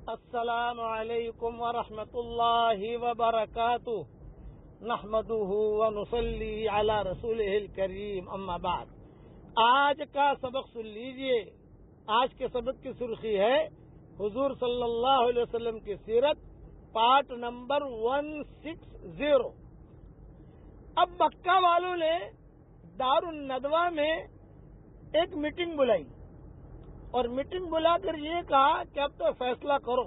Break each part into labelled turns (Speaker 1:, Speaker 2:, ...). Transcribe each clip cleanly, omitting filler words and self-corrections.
Speaker 1: السلام علیکم ورحمۃ اللہ وبرکاتہ نحمدہ ونصلی علی رسولہ الکریم اما بعد۔ آج کا سبق سن لیجئے۔ آج کے سبق کی سرخی ہے حضور صلی اللہ علیہ وسلم کی سیرت، پارٹ نمبر 160۔ اب مکہ والوں نے دار الندوہ میں ایک میٹنگ بلائی اور میٹنگ بلا کر یہ کہا کہ اب تو فیصلہ کرو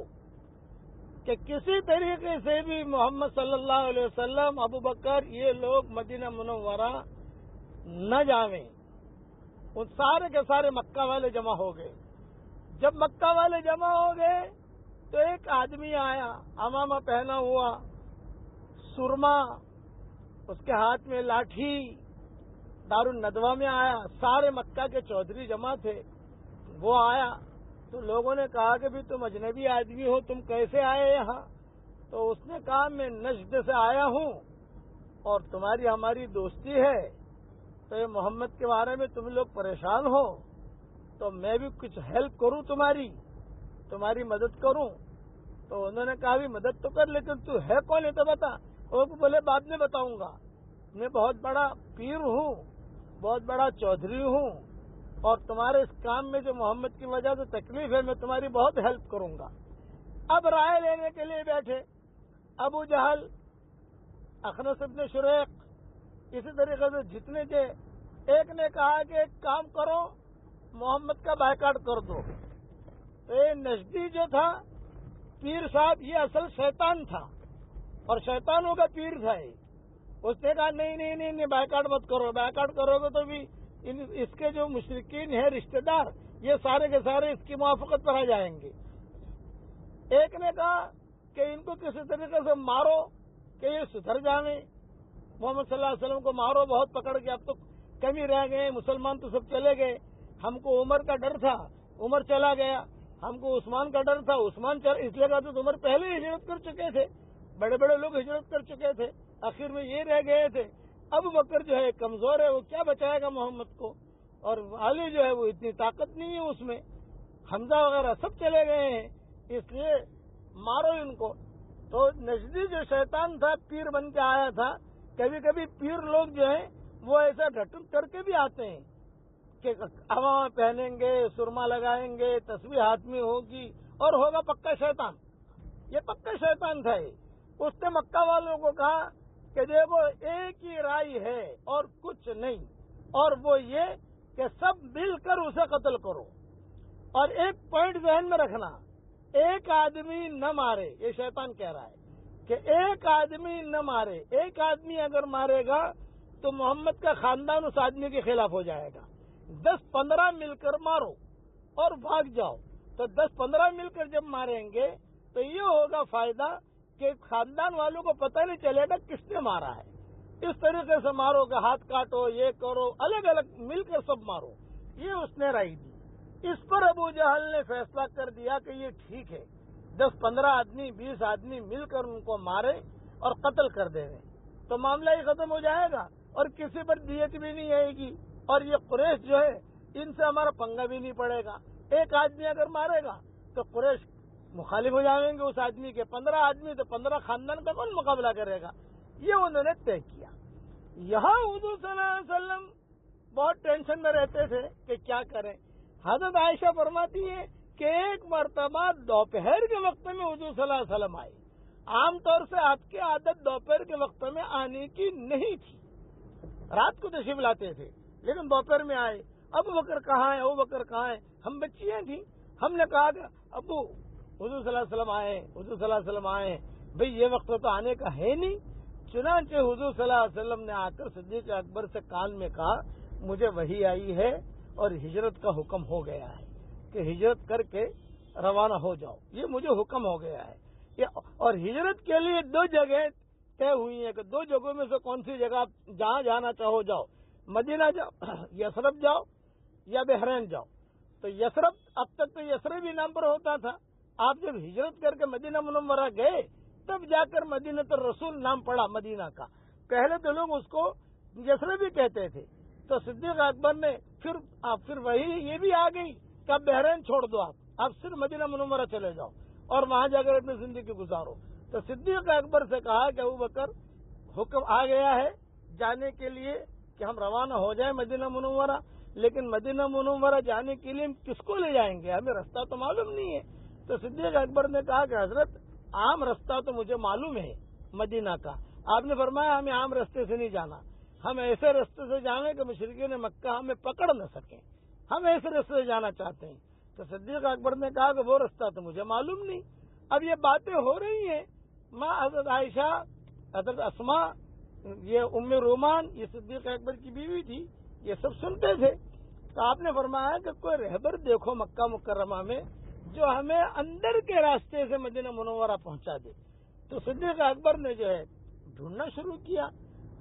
Speaker 1: کہ کسی طریقے سے بھی محمد صلی اللہ علیہ وسلم، ابو بکر، یہ لوگ مدینہ منورہ نہ جاویں۔ ان سارے کے سارے مکہ والے جمع ہو گئے۔ جب مکہ والے جمع ہو گئے تو ایک آدمی آیا، عمامہ پہنا ہوا، سرما، اس کے ہاتھ میں لاٹھی، دار الندوہ میں آیا۔ سارے مکہ کے چودھری جمع تھے۔ وہ آیا تو لوگوں نے کہا کہ بھی تم اجنبی آدمی ہو، تم کیسے آئے یہاں؟ تو اس نے کہا میں نجد سے آیا ہوں اور تمہاری ہماری دوستی ہے، تو یہ محمد کے بارے میں تم لوگ پریشان ہو تو میں بھی کچھ ہیلپ کروں، تمہاری مدد کروں۔ تو انہوں نے کہا بھی مدد تو کر، لیکن تو ہے کون ہے تو بتا۔ وہ بولے بعد میں بتاؤں گا، میں بہت بڑا پیر ہوں، بہت بڑا چودھری ہوں، اور تمہارے اس کام میں جو محمد کی وجہ سے تکلیف ہے، میں تمہاری بہت ہیلپ کروں گا۔ اب رائے لینے کے لیے بیٹھے ابو جہل، اخنس ابن شریق، اسی طریقے سے جتنے تھے، ایک نے کہا کہ ایک کام کرو، محمد کا بائیکاٹ کر دو۔ تو یہ نجدی جو تھا پیر صاحب، یہ اصل شیطان تھا اور شیطانوں کا پیر تھا یہ۔ اس نے کہا نہیں، بائیکاٹ مت کرو، بائیکاٹ کرو گے تو بھی اس کے جو مشرکین ہیں رشتہ دار، یہ سارے کے سارے اس کی موافقت پر آ جائیں گے۔ ایک نے کہا کہ ان کو کسی طریقے سے مارو کہ یہ سدھر جائیں، محمد صلی اللہ علیہ وسلم کو مارو، بہت پکڑ کے، اب تو کم ہی رہ گئے، مسلمان تو سب چلے گئے، ہم کو عمر کا ڈر تھا، عمر چلا گیا، ہم کو عثمان کا ڈر تھا، عثمان چلا، اس لیے کہا تو عمر پہلے ہجرت کر چکے تھے، بڑے بڑے لوگ ہجرت کر چکے تھے، آخر میں یہ رہ گئے تھے۔ ابو بکر جو ہے کمزور ہے، وہ کیا بچائے گا محمد کو، اور علی جو ہے وہ اتنی طاقت نہیں ہے اس میں، حمزہ وغیرہ سب چلے گئے ہیں، اس لیے مارو ان کو۔ تو نجدی جو شیطان تھا، پیر بن کے آیا تھا، کبھی کبھی پیر لوگ جو ہیں وہ ایسا ڈھٹن کر کے بھی آتے ہیں کہ عوامہ پہنیں گے، سرما لگائیں گے، تسبیح ہاتھ میں ہوگی اور ہوگا پکا شیطان۔ یہ پکا شیطان تھا یہ۔ اس نے مکہ والوں کو کہا کہ دیکھو ایک ہی رائے ہے اور کچھ نہیں، اور وہ یہ کہ سب مل کر اسے قتل کرو، اور ایک پوائنٹ ذہن میں رکھنا، ایک آدمی نہ مارے۔ یہ شیطان کہہ رہا ہے کہ ایک آدمی نہ مارے، ایک آدمی اگر مارے گا تو محمد کا خاندان اس آدمی کے خلاف ہو جائے گا۔ 10-15 مل کر مارو اور بھاگ جاؤ۔ تو 10-15 مل کر جب ماریں گے تو یہ ہوگا فائدہ کہ خاندان والوں کو پتہ نہیں چلے گا کس نے مارا ہے۔ اس طریقے سے مارو کہ ہاتھ کاٹو، یہ کرو، الگ الگ مل کر سب مارو۔ یہ اس نے رائے دی۔ اس پر ابو جہل نے فیصلہ کر دیا کہ یہ ٹھیک ہے، 10-15 آدمی، 20 آدمی مل کر ان کو مارے اور قتل کر دیں تو معاملہ ہی ختم ہو جائے گا اور کسی پر دیت بھی نہیں آئے گی، اور یہ قریش جو ہے ان سے ہمارا پنگا بھی نہیں پڑے گا۔ ایک آدمی اگر مارے گا تو قریش مخالف ہو جائیں گے اس آدمی کے، 15 آدمی تو 15 خاندان کا کون مقابلہ کرے گا؟ یہ انہوں نے طے کیا۔ یہاں حضور صلی اللہ علیہ وسلم بہت ٹینشن میں رہتے تھے کہ کیا کریں۔ حضرت عائشہ فرماتی ہے کہ ایک مرتبہ دوپہر کے وقت میں حضور صلی اللہ علیہ وسلم آئے۔ عام طور سے آپ کی عادت دوپہر کے وقت میں آنے کی نہیں تھی، رات کو تشریف لاتے تھے، لیکن دوپہر میں آئے۔ ابو بکر کہاں ہے، ابو بکر کہاں ہے؟ ہم بچیاں تھیں، ہم نے کہا کہ ابو حضور صلی اللہ علیہ وسلم آئے، حضور صلی اللہ علیہ وسلم آئے، بھئی یہ وقت تو آنے کا ہے نہیں۔ چنانچہ حضور صلی اللہ علیہ وسلم نے آ کر صدیق اکبر سے کان میں کہا مجھے وحی آئی ہے اور ہجرت کا حکم ہو گیا ہے کہ ہجرت کر کے روانہ ہو جاؤ، یہ مجھے حکم ہو گیا ہے۔ اور ہجرت کے لیے 2 جگہ طے ہوئی ہیں کہ 2 جگہوں میں سے کون سی جگہ جہاں جانا چاہو جاؤ، مدینہ جاؤ، یثرب جاؤ یا بحرین جاؤ۔ تو یثرب، اب تک تو یثرب ہی نام پر ہوتا تھا، آپ جب ہجرت کر کے مدینہ منورہ گئے تب جا کر مدینہ الرسول نام پڑا مدینہ کا، پہلے تو لوگ اس کو یثرب ہی کہتے تھے۔ تو صدیق اکبر نے پھر وہی یہ بھی آ گئی کہ اب بحرین چھوڑ دو، آپ صرف مدینہ منورہ چلے جاؤ، اور وہاں جا کر اپنی زندگی گزارو. تو صدیق اکبر سے کہا کہ ابو بکر حکم آ گیا ہے جانے کے لیے کہ ہم روانہ ہو جائیں مدینہ منورہ، لیکن مدینہ منورہ جانے کے لیے ہم کس کو لے جائیں گے؟ ہمیں رستہ تو معلوم نہیں ہے. تو صدیق اکبر نے کہا کہ حضرت عام رستہ تو مجھے معلوم ہے مدینہ کا. آپ نے فرمایا ہمیں عام رستے سے نہیں جانا، ہم ایسے رستے سے جانے کہ مشرکین مکہ ہمیں پکڑ نہ سکیں، ہم ایسے رستے سے جانا چاہتے ہیں. تو صدیق اکبر نے کہا کہ وہ رستہ تو مجھے معلوم نہیں. اب یہ باتیں ہو رہی ہیں، ماں حضرت عائشہ، حضرت اسماء، یہ ام رومان، یہ صدیق اکبر کی بیوی تھی، یہ سب سنتے تھے. تو آپ نے فرمایا کہ کوئی رہبر دیکھو مکہ مکرمہ میں جو ہمیں اندر کے راستے سے مدینہ منورہ پہنچا دے. تو صدیق اکبر نے جو ہے ڈھونڈنا شروع کیا.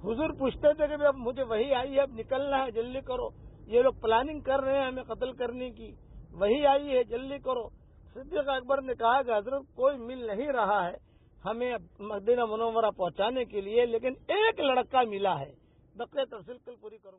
Speaker 1: حضور پوچھتے تھے کہ اب مجھے وہی آئی ہے، اب نکلنا ہے، جلدی کرو، یہ لوگ پلاننگ کر رہے ہیں ہمیں قتل کرنے کی، وہی آئی ہے، جلدی کرو. صدیق اکبر نے کہا کہ حضرت کوئی مل نہیں رہا ہے ہمیں مدینہ منورہ پہنچانے کے لیے، لیکن ایک لڑکا ملا ہے. بقیہ تفصیل کل پوری کروں گا.